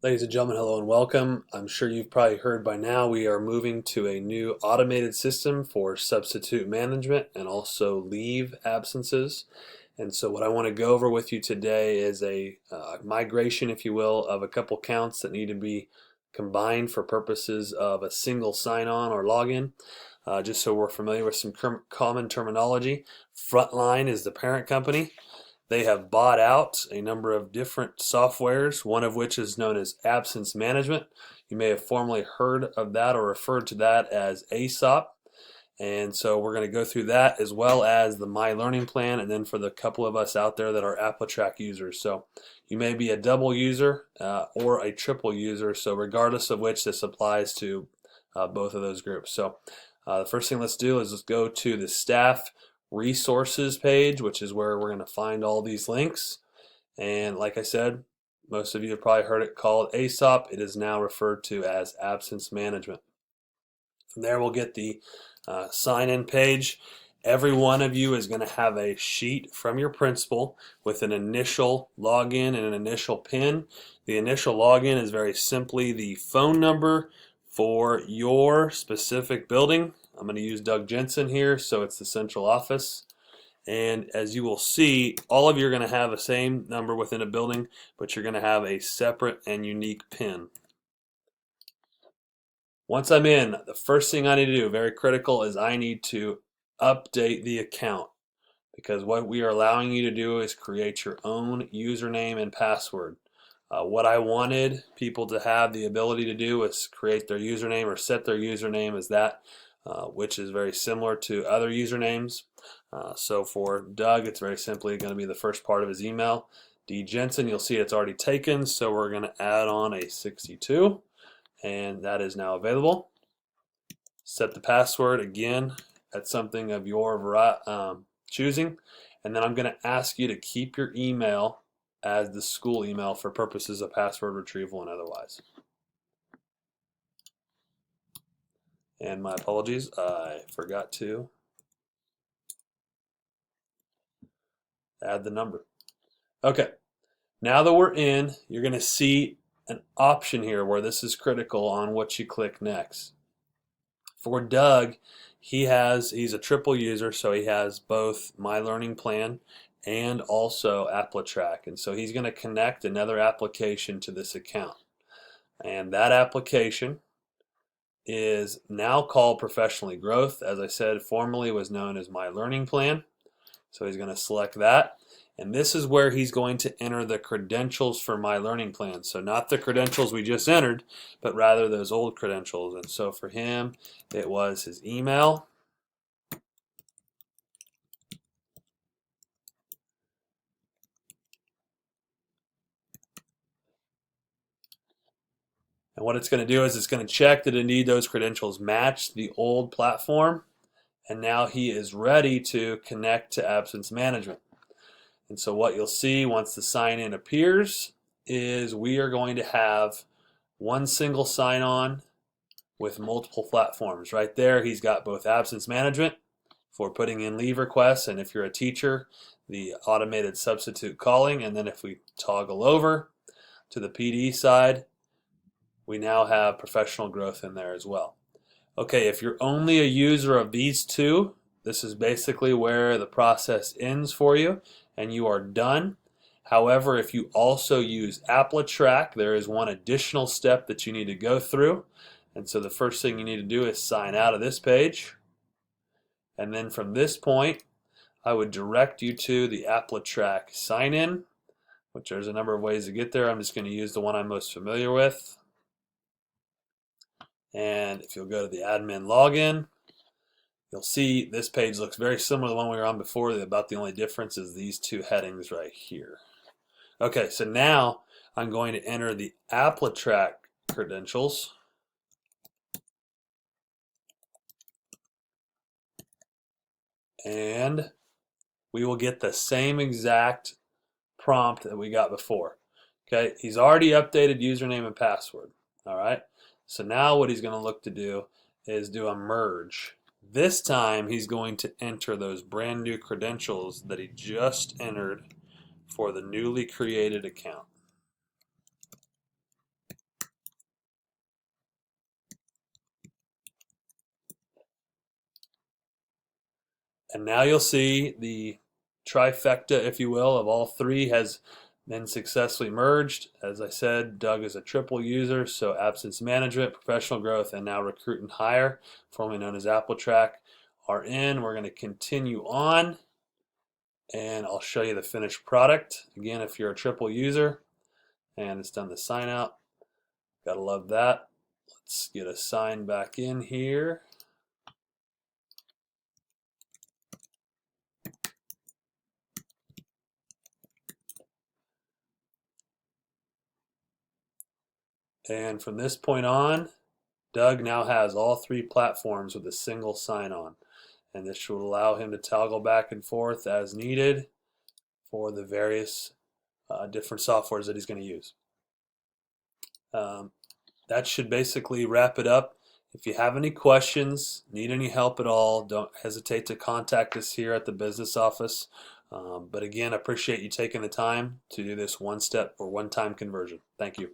Ladies and gentlemen, hello and welcome. I'm sure you've probably heard by now we are moving to a new automated system for substitute management and also leave absences. And so what I want to go over with you today is a migration, if you will, of a couple counts that need to be combined for purposes of a single sign-on or login. Just so we're familiar with some common terminology. Frontline is the parent company. They have bought out a number of different softwares, one of which is known as absence management. You may have formerly heard of that or referred to that as ASOP. And so we're going to go through that as well as the My Learning Plan, and then for the couple of us out there that are AppleTrack users. So you may be a double user or a triple user, so regardless of which, this applies to both of those groups. So the first thing let's do is let's go to the staff resources page, which is where we're going to find all these links. And like I said, most of you have probably heard it called ASOP. It is now referred to as absence management. From there we'll get the sign-in page. Every one of you is going to have a sheet from your principal with an initial login and an initial PIN. The initial login is very simply the phone number for your specific building. I'm going to use Doug Jensen here, so it's the central office. And as you will see, all of you are going to have the same number within a building, but you're going to have a separate and unique PIN. Once I'm in, the first thing I need to do, very critical, is I need to update the account, because what we are allowing you to do is create your own username and password. What I wanted people to have the ability to do is create their username or set their username as that, which is very similar to other usernames. So for Doug, it's very simply going to be the first part of his email. D. Jensen, you'll see it's already taken, so we're going to add on a 62, and that is now available. Set the password again at something of your choosing, and then I'm going to ask you to keep your email as the school email for purposes of password retrieval and otherwise. And my apologies, I forgot to add the number. Okay, now that we're in, you're going to see an option here where this is critical on what you click next. For Doug, he's a triple user, so he has both My Learning Plan and also AppleTrack, and so he's going to connect another application to this account, and that application is now called Professionally Growth. As I said, formerly was known as My Learning Plan, so he's going to select that, and this is where he's going to enter the credentials for My Learning Plan. So not the credentials we just entered, but rather those old credentials. And so for him, it was his email, and what it's going to do is it's going to check that indeed those credentials match the old platform, and now he is ready to connect to absence management. And so what you'll see once the sign-in appears is we are going to have one single sign-on with multiple platforms. Right there, he's got both absence management for putting in leave requests, and if you're a teacher, the automated substitute calling. And then if we toggle over to the PD side, we now have professional growth in there as well. Okay, if you're only a user of these two, this is basically where the process ends for you and you are done. However, if you also use AppleTrack, there is one additional step that you need to go through. And so the first thing you need to do is sign out of this page. And then from this point, I would direct you to the AppleTrack sign-in, which there's a number of ways to get there. I'm just going to use the one I'm most familiar with. And if you'll go to the admin login, you'll see this page looks very similar to the one we were on before. About the only difference is these two headings right here. Okay, so now I'm going to enter the AppleTrack credentials. And we will get the same exact prompt that we got before. Okay, he's already updated username and password. All right, so now what he's going to look to do is do a merge. This time he's going to enter those brand new credentials that he just entered for the newly created account. And now you'll see the trifecta, if you will, of all three has been successfully merged. As I said, Doug is a triple user, so absence management, professional growth, and now recruit and hire, formerly known as AppleTrack, are in. We're going to continue on, and I'll show you the finished product. Again, if you're a triple user, and it's done the sign out, gotta love that. Let's get a sign back in here. And from this point on, Doug now has all three platforms with a single sign-on, and this should allow him to toggle back and forth as needed for the various different softwares that he's going to use. That should basically wrap it up. If you have any questions, need any help at all, don't hesitate to contact us here at the business office. But again, I appreciate you taking the time to do this one-step or one-time conversion. Thank you.